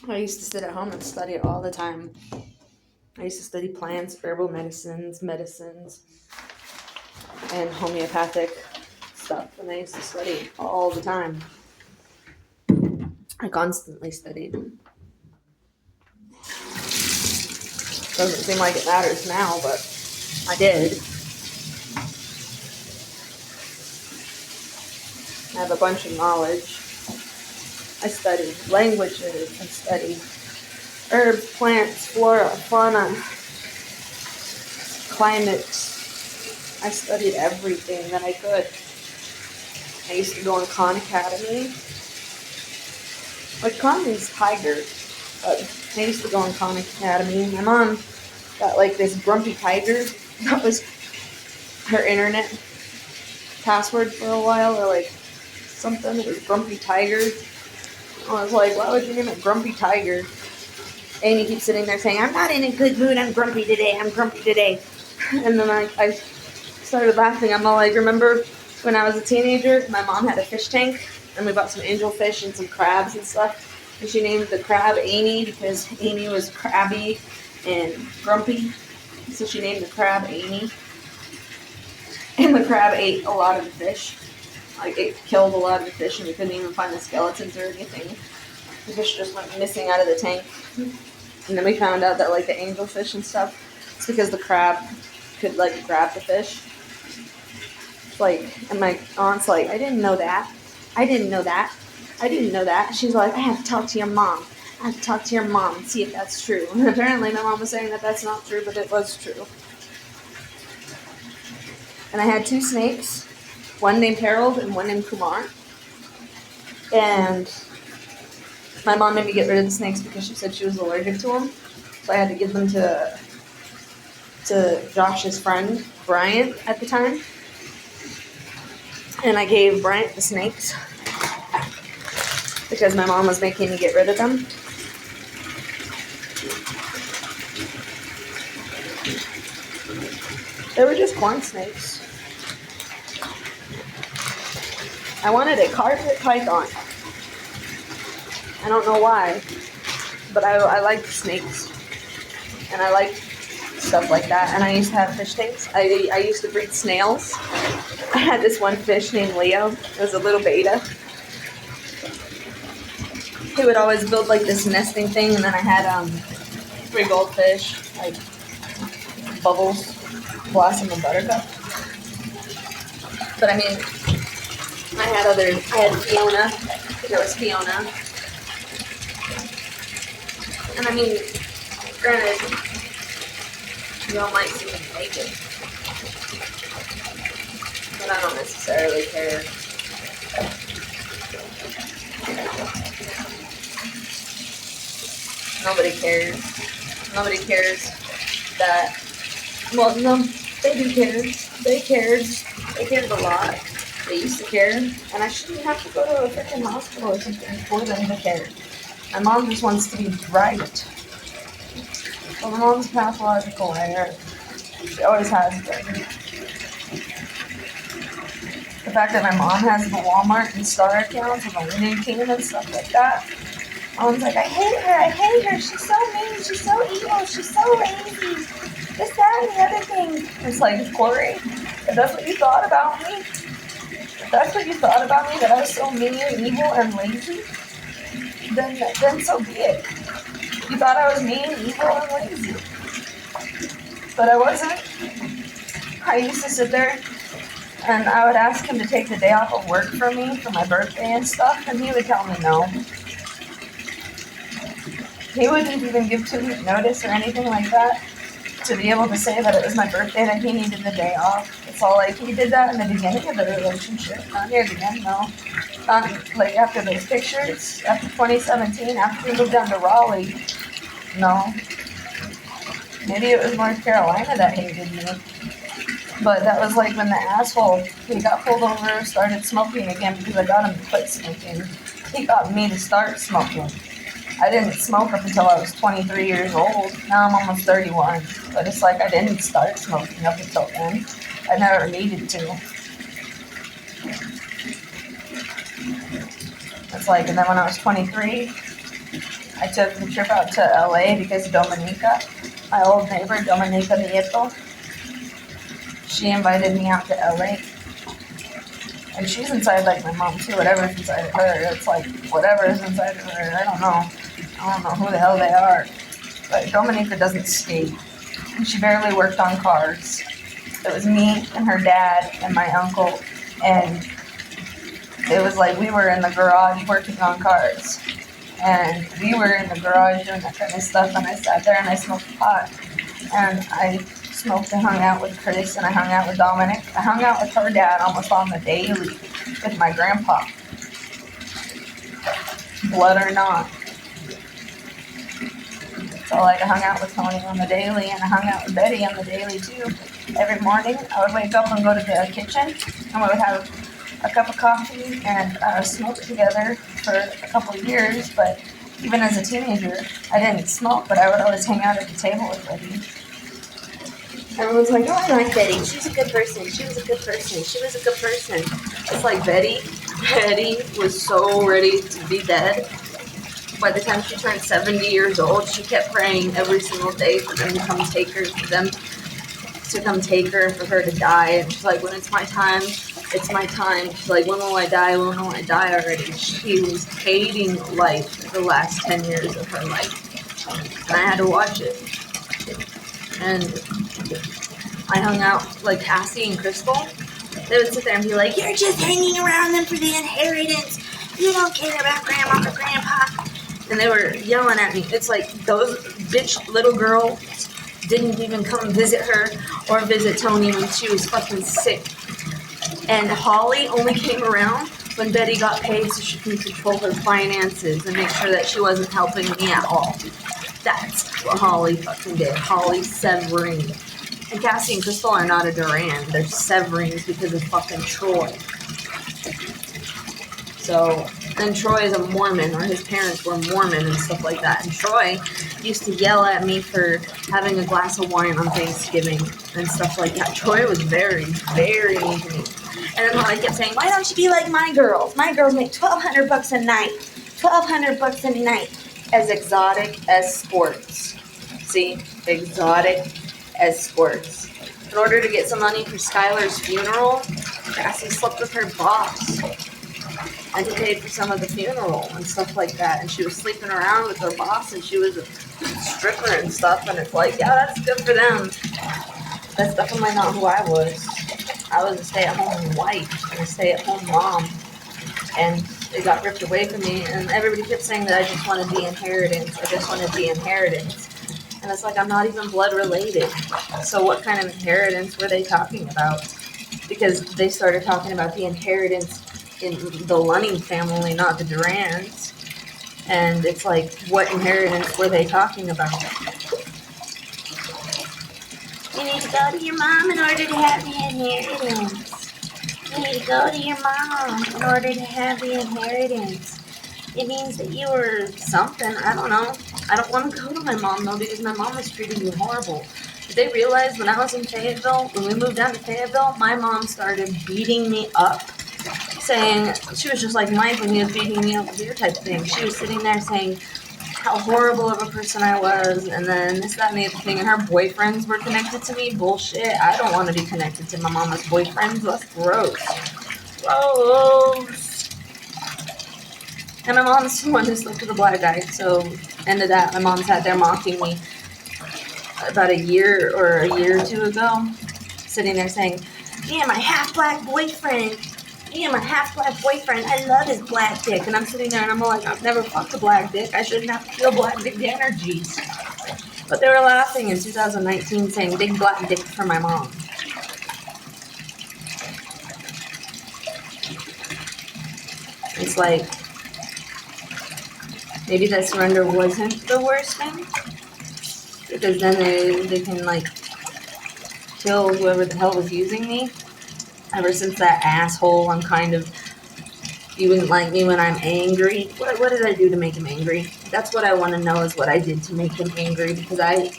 I used to sit at home and study it all the time. I used to study plants, herbal medicines, and homeopathic stuff. And I used to study all the time. I constantly studied. Doesn't seem like it matters now, but I did. I have a bunch of knowledge. I studied languages. I studied herbs, plants, flora, fauna, climate. I studied everything that I could. I used to go on Khan Academy. Like, Khan means tiger. But I used to go on Khan Academy. My mom got like this grumpy tiger. That was her internet password for a while, or like something. It was Grumpy Tiger. I was like, why would you name it Grumpy Tiger? Amy keeps sitting there saying, I'm not in a good mood. I'm grumpy today. I'm grumpy today. And then I started laughing. I'm all like, remember when I was a teenager, my mom had a fish tank, and we bought some angelfish and some crabs and stuff. And she named the crab Amy because Amy was crabby and grumpy. So she named the crab Amy. And the crab ate a lot of the fish. Like, it killed a lot of the fish, and we couldn't even find the skeletons or anything. The fish just went missing out of the tank. And then we found out that, like, the angelfish and stuff, it's because the crab could, like, grab the fish. Like, and my aunt's like, I didn't know that. I didn't know that. I didn't know that. She's like, I have to talk to your mom. I have to talk to your mom and see if that's true. And apparently my mom was saying that that's not true, but it was true. And I had 2 snakes, one named Harold and one named Kumar. And my mom made me get rid of the snakes because she said she was allergic to them. So I had to give them to Josh's friend, Bryant, at the time. And I gave Bryant the snakes because my mom was making me get rid of them. They were just corn snakes. I wanted a carpet python. I don't know why, but I like snakes, and I like stuff like that. And I used to have fish tanks. I used to breed snails. I had this one fish named Leo. It was a little beta. He would always build like this nesting thing, and then I had 3 goldfish, like Bubbles, Blossom, and Buttercup. But I mean, I had Fiona. There was Fiona. And I mean, granted, you all might see me naked, but I don't necessarily care. Nobody cares. Nobody cares that, well, no, they do care. They cared. They cared a lot. They used to care, and I shouldn't have to go to a freaking hospital or something for them to care. My mom just wants to be right. Well, my mom's pathological liar. She always has been. The fact that my mom has the Walmart and Star accounts with my Winning Team and stuff like that. Mom's like, I hate her, she's so mean, she's so evil, she's so lazy. This, that, and the other thing. It's like, Corey, if that's what you thought about me, if that's what you thought about me, that I was so mean, evil, and lazy, then so be it. You thought I was mean, evil, and lazy. But I wasn't. I used to sit there and I would ask him to take the day off of work for me for my birthday and stuff, and he would tell me no. He wouldn't even give 2 week notice or anything like that to be able to say that it was my birthday, that he needed the day off. It's all like, he did that in the beginning of the relationship, not near the end, no. Not like after those pictures, after 2017, after we moved down to Raleigh, no. Maybe it was North Carolina that hated me. But that was like when the asshole, he got pulled over, started smoking again because I got him to quit smoking. He got me to start smoking. I didn't smoke up until I was 23 years old. Now I'm almost 31. But it's like I didn't start smoking up until then. I never needed to. It's like, and then when I was 23, I took the trip out to LA because Dominica, my old neighbor, Dominica Nieto, she invited me out to LA. And she's inside like my mom too. Whatever's inside of her, it's like whatever's inside of her. I don't know who the hell they are. But Dominica doesn't skate. And she barely worked on cars. It was me and her dad and my uncle. And it was like we were in the garage working on cars. And we were in the garage doing that kind of stuff. And I sat there and I smoked pot. And I smoked and hung out with Chris, and I hung out with Dominic. I hung out with her dad almost on the daily with my grandpa. Blood or not. So like I hung out with Tony on the daily, and I hung out with Betty on the daily too. Every morning I would wake up and go to the kitchen, and we would have a cup of coffee and smoke together for a couple of years. But even as a teenager, I didn't smoke, but I would always hang out at the table with Betty. Everyone's like, oh, I like Betty. She's a good person. She was a good person. She was a good person. It's like Betty was so ready to be dead. By the time she turned 70 years old, she kept praying every single day for them to come take her, for them to come take her, and for her to die. And she's like, when it's my time, it's my time. She's like, when will I die? When will I die already? She was hating life the last 10 years of her life. And I had to watch it. And I hung out like Cassie and Crystal. They would sit there and be like, you're just hanging around them for the inheritance. You don't care about grandma or grandpa. And they were yelling at me. It's like those bitch little girls didn't even come visit her or visit Tony when she was fucking sick. And Holly only came around when Betty got paid so she can control her finances and make sure that she wasn't helping me at all. That's what Holly fucking did. Holly Severine. And Cassie and Crystal are not a Duran. They're Severines because of fucking Troy. So, and Troy is a Mormon, or his parents were Mormon and stuff like that. And Troy used to yell at me for having a glass of wine on Thanksgiving and stuff like that. Troy was very, very mean to me. And then I kept saying, why don't you be like my girls? My girls make $1,200 a night. $1,200 a night. As exotic as sports. See? Exotic as sports. In order to get some money for Skylar's funeral, Cassie slept with her boss. And to pay for some of the funeral and stuff like that. And she was sleeping around with her boss, and she was a stripper and stuff. And it's like, yeah, that's good for them. That's definitely not who I was. I was a stay-at-home wife and a stay-at-home mom. And it got ripped away from me, and everybody kept saying that I just wanted the inheritance. I just wanted the inheritance. And it's like, I'm not even blood related. So what kind of inheritance were they talking about? Because they started talking about the inheritance in the Lunning family, not the Durans. And it's like, what inheritance were they talking about? You need to go to your mom in order to have the inheritance. You need to go to your mom in order to have the inheritance. It means that you were something. I don't know. I don't want to go to my mom, though, because my mom was treating me horrible. Did they realize when I was in Fayetteville, when we moved down to Fayetteville, my mom started beating me up, saying, she was just like Mike when he was beating me up with your type of thing. She was sitting there saying how horrible of a person I was, and then this, that, and the other thing, and her boyfriends were connected to me. Bullshit. I don't want to be connected to my mama's boyfriends. That's gross. Gross. And my mom's the one who slept with a black guy, so end of that, my mom sat there mocking me about a year or two ago, sitting there saying, me and my half-black boyfriend, I love his black dick. And I'm sitting there and I'm like, I've never fucked a black dick. I shouldn't have to feel black dick energies. But they were laughing in 2019 saying big black dick for my mom. It's like, maybe that surrender wasn't the worst thing. Because then they can like kill whoever the hell was using me. Ever since that asshole, I'm kind of, he wouldn't like me when I'm angry. What did I do to make him angry? That's what I want to know, is what I did to make him angry, because I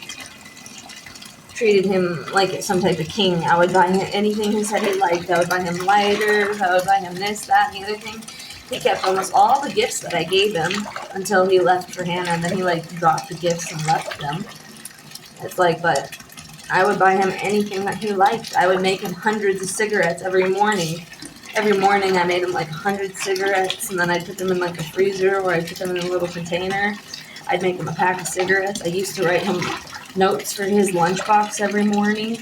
treated him like some type of king. I would buy him anything he said he liked. I would buy him lighters. I would buy him this, that, and the other thing. He kept almost all the gifts that I gave him until he left for Hannah, and then he like dropped the gifts and left them. It's like, but I would buy him anything that he liked. I would make him hundreds of cigarettes every morning. Every morning I made him like 100 cigarettes, and then I'd put them in like a freezer, or I'd put them in a little container. I'd make him a pack of cigarettes. I used to write him notes for his lunchbox every morning.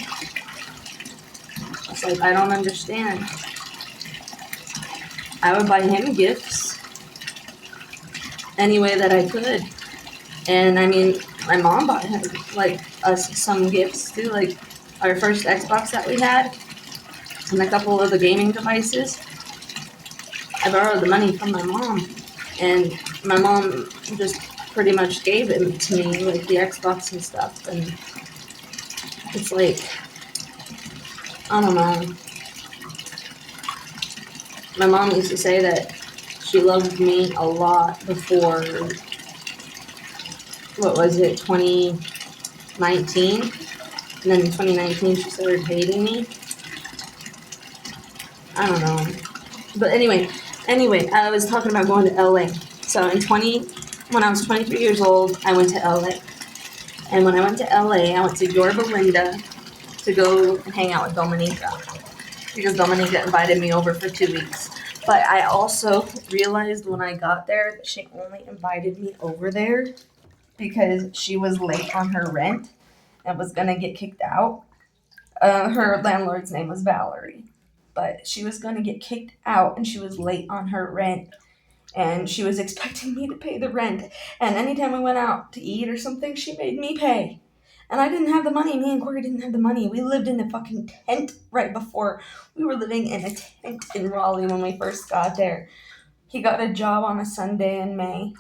It's like, I don't understand. I would buy him gifts any way that I could. And I mean, my mom bought him, like, us some gifts too, like our first Xbox that we had, and a couple of the gaming devices. I borrowed the money from my mom, and my mom just pretty much gave it to me, like the Xbox and stuff. And it's like, I don't know. My mom used to say that she loved me a lot before, what was it, 2019? And then in 2019 she started hating me. I don't know. But anyway, I was talking about going to LA. So when I was 23 years old, I went to LA. And when I went to LA, I went to Yorba Linda to go and hang out with Dominica, because Dominica invited me over for 2 weeks. But I also realized when I got there that she only invited me over there because she was late on her rent and was gonna get kicked out. Her landlord's name was Valerie, but she was gonna get kicked out, and she was late on her rent, and she was expecting me to pay the rent. And anytime we went out to eat or something, she made me pay. And I didn't have the money. Me and Corey didn't have the money. We lived in a fucking tent right before. We were living in a tent in Raleigh when we first got there. He got a job on a Sunday in May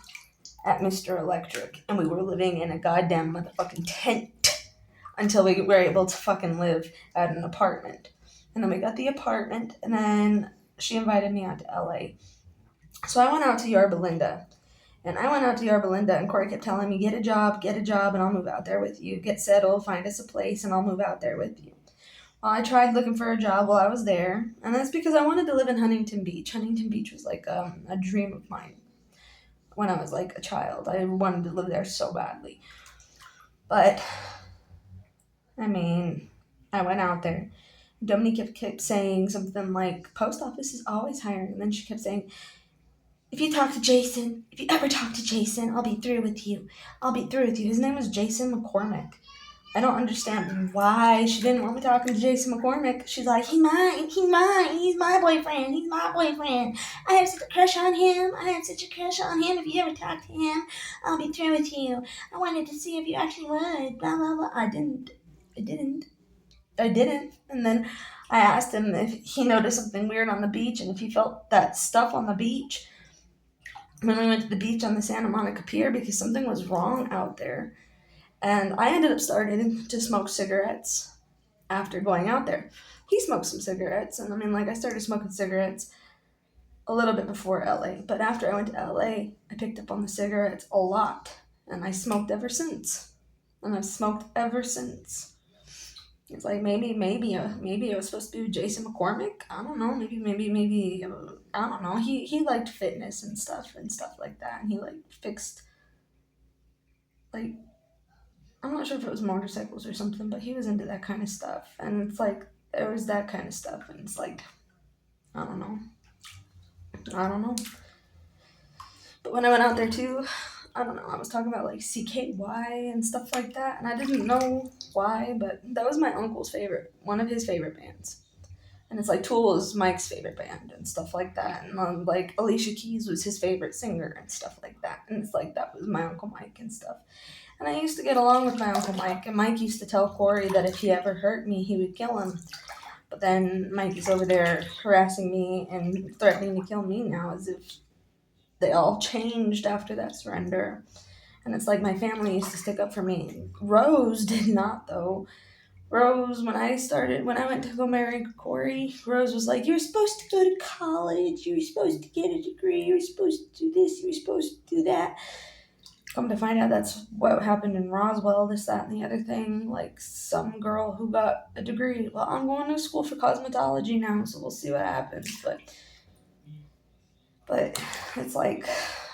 at Mr. Electric, and we were living in a goddamn motherfucking tent until we were able to fucking live at an apartment. And then we got the apartment, and then she invited me out to LA. So I went out to Yorba Linda. And Corey kept telling me, get a job, and I'll move out there with you. Get settled, find us a place, and I'll move out there with you. Well, I tried looking for a job while I was there, and that's because I wanted to live in Huntington Beach. Huntington Beach was like a dream of mine when I was like a child. I wanted to live there so badly. But, I mean, I went out there. Dominique kept saying something like, post office is always hiring. And then she kept saying, if you ever talk to Jason, I'll be through with you. His name was Jason McCormick. I don't understand why she didn't want me talking to Jason McCormick. She's like, he's mine, he's my boyfriend. I have such a crush on him. If you ever talk to him, I'll be through with you. I wanted to see if you actually would, blah, blah, blah. I didn't. And then I asked him if he noticed something weird on the beach and if he felt that stuff on the beach when we went to the beach on the Santa Monica Pier, because something was wrong out there. And I ended up starting to smoke cigarettes after going out there. He smoked some cigarettes, and I started smoking cigarettes a little bit before LA. But after I went to LA, I picked up on the cigarettes a lot, and I smoked ever since. And I've smoked ever since. It's like maybe it was supposed to be Jason McCormick. I don't know. Maybe. I don't know. He liked fitness and stuff like that, and he fixed I'm not sure if it was motorcycles or something, but he was into that kind of stuff. And it's like there was that kind of stuff, and it's like I don't know. But when I went out there too, I don't know, I was talking about CKY and stuff like that, and I didn't know why, but that was my uncle's one of his favorite bands. And it's like Tool is Mike's favorite band and stuff like that. And Alicia Keys was his favorite singer and stuff like that. And it's like that was my Uncle Mike and stuff. And I used to get along with my Uncle Mike, and Mike used to tell Corey that if he ever hurt me, he would kill him. But then Mike is over there harassing me and threatening to kill me now, as if they all changed after that surrender. And it's like my family used to stick up for me. Rose did not, though. Rose, when I went to go marry Corey, Rose was like, you were supposed to go to college, you were supposed to get a degree, you were supposed to do this, you were supposed to do that. Come to find out that's what happened in Roswell, this, that, and the other thing. Some girl who got a degree. Well, I'm going to school for cosmetology now, so we'll see what happens. But But it's like,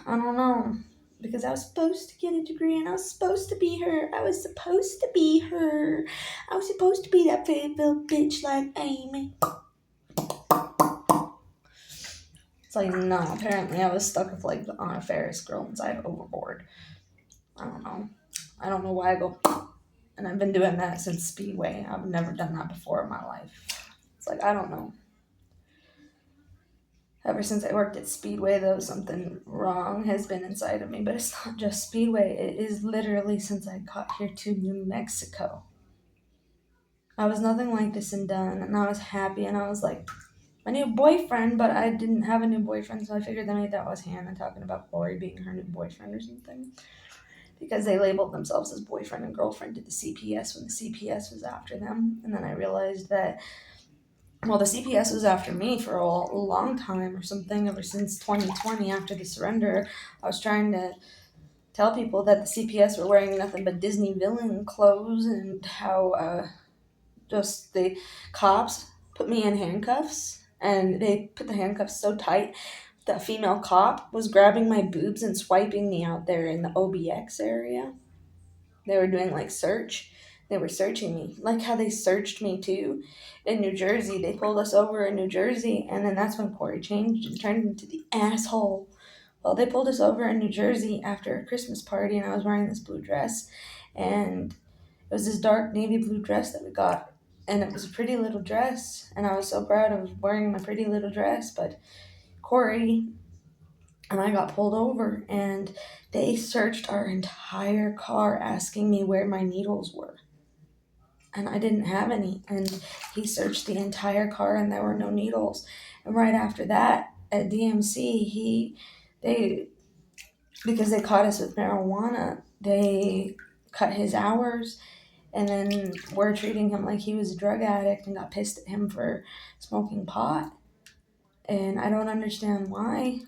I don't know. Because I was supposed to get a degree and I was supposed to be her. I was supposed to be her. I was supposed to be that Fayetteville bitch like Amy. It's like, no, apparently I was stuck with like the Anna Faris girl inside Overboard. I don't know. I don't know why I go, and I've been doing that since Speedway. I've never done that before in my life. It's like, I don't know. Ever since I worked at Speedway, though, something wrong has been inside of me. But it's not just Speedway. It is literally since I got here to New Mexico. I was nothing like this and done, and I was happy, and I was like, my new boyfriend, but I didn't have a new boyfriend, so I figured maybe that was Hannah talking about Lori being her new boyfriend or something. Because they labeled themselves as boyfriend and girlfriend to the CPS when the CPS was after them. And then I realized that, well, the CPS was after me for a long time or something, ever since 2020 after the surrender. I was trying to tell people that the CPS were wearing nothing but Disney villain clothes and how just the cops put me in handcuffs, and they put the handcuffs so tight the female cop was grabbing my boobs and swiping me out there in the OBX area. They were doing like search. They were searching me, like how they searched me too in New Jersey. They pulled us over in New Jersey, and then that's when Corey changed and turned into the asshole. Well, they pulled us over in New Jersey after a Christmas party, and I was wearing this blue dress, and it was this dark navy blue dress that we got, and it was a pretty little dress, and I was so proud of wearing my pretty little dress. But Corey and I got pulled over, and they searched our entire car asking me where my needles were. And I didn't have any. And he searched the entire car, and there were no needles. And right after that, at DMC, because they caught us with marijuana, they cut his hours, and then we're treating him like he was a drug addict and got pissed at him for smoking pot. And I don't understand why.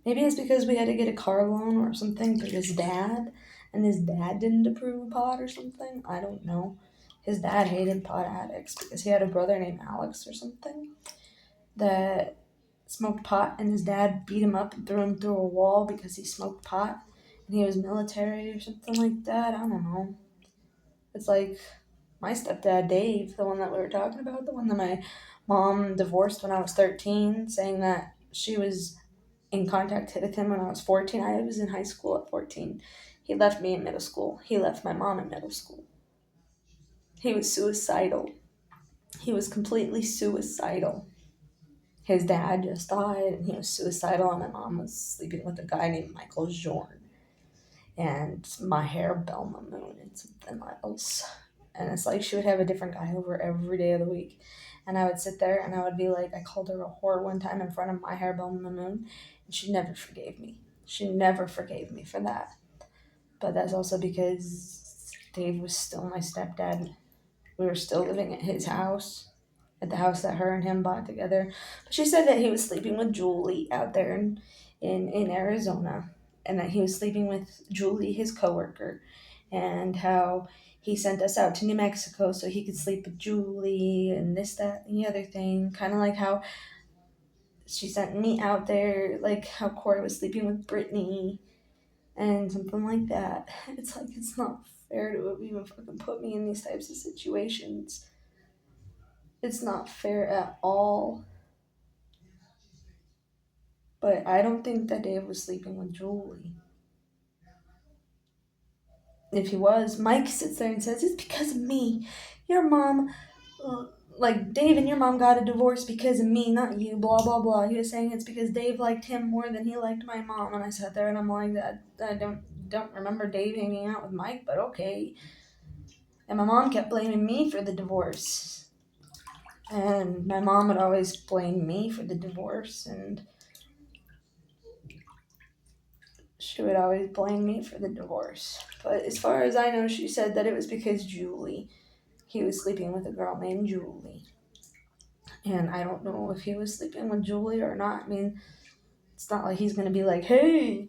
Maybe it's because we had to get a car loan or something for his dad, and his dad didn't approve pot or something. I don't know. His dad hated pot addicts because he had a brother named Alex or something that smoked pot, and his dad beat him up and threw him through a wall because he smoked pot, and he was military or something like that. I don't know. It's like my stepdad, Dave, the one that we were talking about, the one that my mom divorced when I was 13, saying that she was in contact with him when I was 14. I was in high school at 14. He left me in middle school. He left my mom in middle school. He was suicidal. He was completely suicidal. His dad just died, and he was suicidal, and my mom was sleeping with a guy named Michael Jorn. And my hair, Belma Moon, and something else. And it's like she would have a different guy over every day of the week. And I would sit there and I would be like, I called her a whore one time in front of my hair, Belma Moon, and she never forgave me. She never forgave me for that. But that's also because Dave was still my stepdad. We were still living at his house, at the house that her and him bought together. But she said that he was sleeping with Julie out there in Arizona, and that he was sleeping with Julie, his coworker, and how he sent us out to New Mexico so he could sleep with Julie and this, that, and the other thing. Kind of like how she sent me out there, like how Corey was sleeping with Brittany and something like that. It's like, it's not fair to even fucking put me in these types of situations. It's not fair at all. But I don't think that Dave was sleeping with Julie. If he was, Mike sits there and says, it's because of me. Your mom, like Dave and your mom got a divorce because of me, not you, blah, blah, blah. He was saying it's because Dave liked him more than he liked my mom. And I sat there and I'm like, I don't remember Dave hanging out with Mike, but okay. And my mom kept blaming me for the divorce. And my mom would always blame me for the divorce, and she would always blame me for the divorce. But as far as I know, she said that it was because he was sleeping with a girl named Julie. And I don't know if he was sleeping with Julie or not. I mean, it's not like he's going to be like, hey,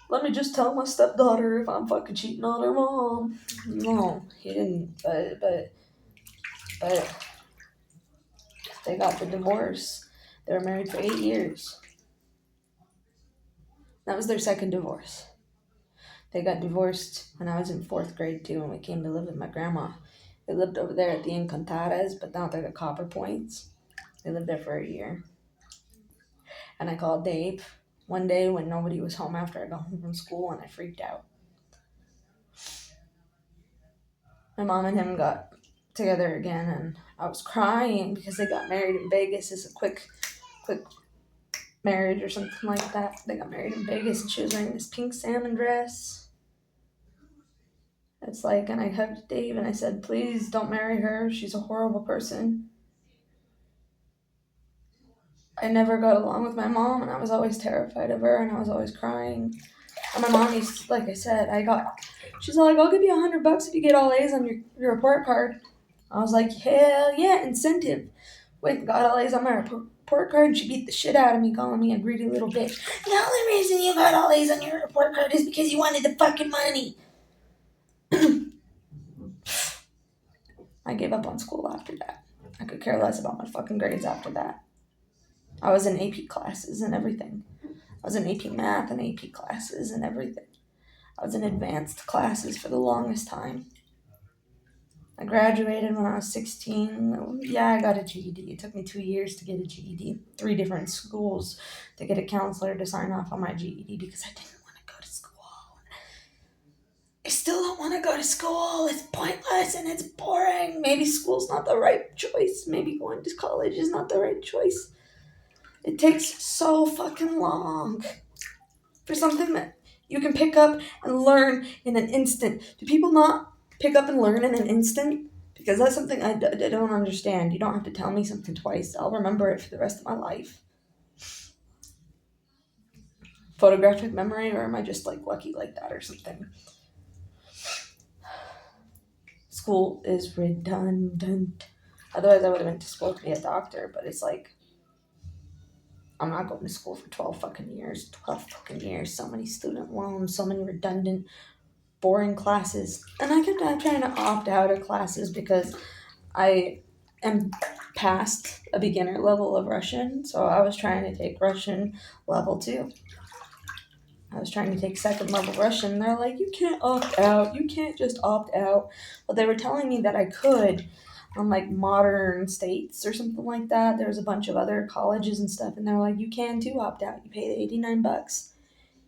let me just tell my stepdaughter if I'm fucking cheating on her mom. No, he didn't. But they got the divorce. They were married for 8 years. That was their second divorce. They got divorced when I was in 4th grade too, and we came to live with my grandma. They lived over there at the Encantadas, but now they're the Copper Points. They lived there for a year. And I called Dave one day when nobody was home after I got home from school, and I freaked out. My mom and him got together again, and I was crying because they got married in Vegas. It's a quick marriage or something like that. They got married in Vegas, and she was wearing this pink salmon dress. It's like, and I hugged Dave and I said, please don't marry her. She's a horrible person. I never got along with my mom, and I was always terrified of her, and I was always crying. And my mom used to, like I said, she's like, I'll give you $100 if you get all A's on your report card. I was like, hell yeah, incentive. Went and got all A's on my report card, and she beat the shit out of me, calling me a greedy little bitch. The only reason you got all A's on your report card is because you wanted the fucking money. I gave up on school after that. I could care less about my fucking grades after that. I was in AP classes and everything. I was in AP math and AP classes and everything. I was in advanced classes for the longest time. I graduated when I was 16. Yeah, I got a GED. It took me 2 years to get a GED. 3 different schools to get a counselor to sign off on my GED because I didn't want to go to school. I still don't want to go to school. It's pointless and it's boring. Maybe school's not the right choice. Maybe going to college is not the right choice. It takes so fucking long for something that you can pick up and learn in an instant. Do people not pick up and learn in an instant? Because that's something I don't understand. You don't have to tell me something twice. I'll remember it for the rest of my life. Photographic memory, or am I just like lucky like that or something? School is redundant. Otherwise I would have went to school to be a doctor, but it's like, I'm not going to school for 12 fucking years. 12 fucking years. So many student loans, so many redundant, boring classes. And I kept trying to opt out of classes because I am past a beginner level of Russian. So I was trying to take Russian level 2. I was trying to take 2nd level Russian. They're like, you can't opt out. You can't just opt out. But they were telling me that I could on like Modern States or something like that. There was a bunch of other colleges and stuff, and they're like, you can too opt out. You pay $89.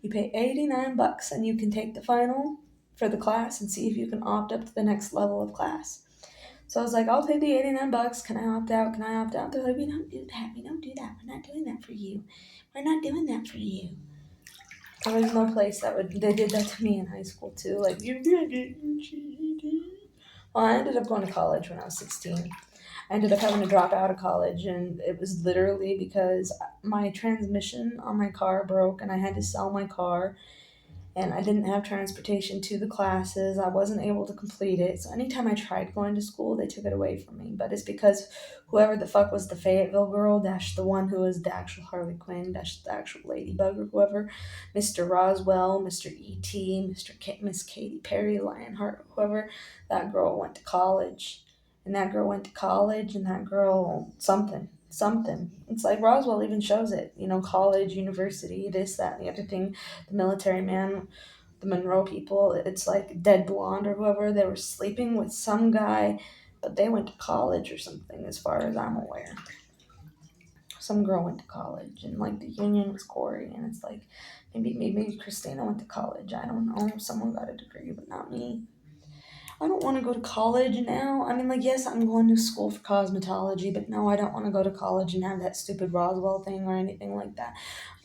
You pay $89 and you can take the final for the class and see if you can opt up to the next level of class. So I was like, I'll pay the $89. Can I opt out? Can I opt out? They're like, we don't do that. We don't do that. We're not doing that for you. We're not doing that for you. There was no place they did that to me in high school too. Like, you're gonna get your GED. Well, I ended up going to college when I was 16. I ended up having to drop out of college, and it was literally because my transmission on my car broke and I had to sell my car, and I didn't have transportation to the classes. I wasn't able to complete it. So anytime I tried going to school, they took it away from me. But it's because whoever the fuck was the Fayetteville girl, dash the one who was the actual Harley Quinn, dash the actual Ladybug or whoever, Mr. Roswell, Mr. E.T., Miss Katy Perry, Lionheart, whoever, that girl went to college. And that girl went to college, and that girl something. It's like Roswell even shows it. College, university, this, that, and the other thing. The military man, the Monroe people, it's like Dead Blonde or whoever. They were sleeping with some guy, but they went to college or something, as far as I'm aware. Some girl went to college, and like the union was Corey, and it's like maybe Christina went to college. I don't know. Someone got a degree, but not me. I don't want to go to college now. I mean, like, yes, I'm going to school for cosmetology, but no, I don't want to go to college and have that stupid Roswell thing or anything like that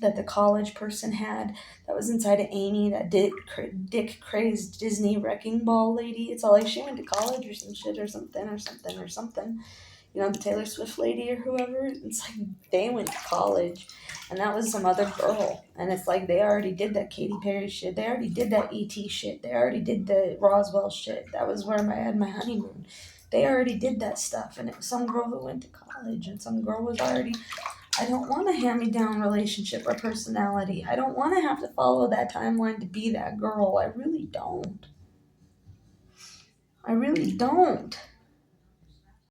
the college person had that was inside of Amy, that dick crazed Disney wrecking ball lady. It's all like she went to college or some shit or something. The Taylor Swift lady or whoever. It's like they went to college, and that was some other girl. And it's like they already did that Katy Perry shit. They already did that E.T. shit. They already did the Roswell shit. That was where I had my honeymoon. They already did that stuff, and it was some girl who went to college, and some girl was already... I don't want a hand-me-down relationship or personality. I don't want to have to follow that timeline to be that girl. I really don't.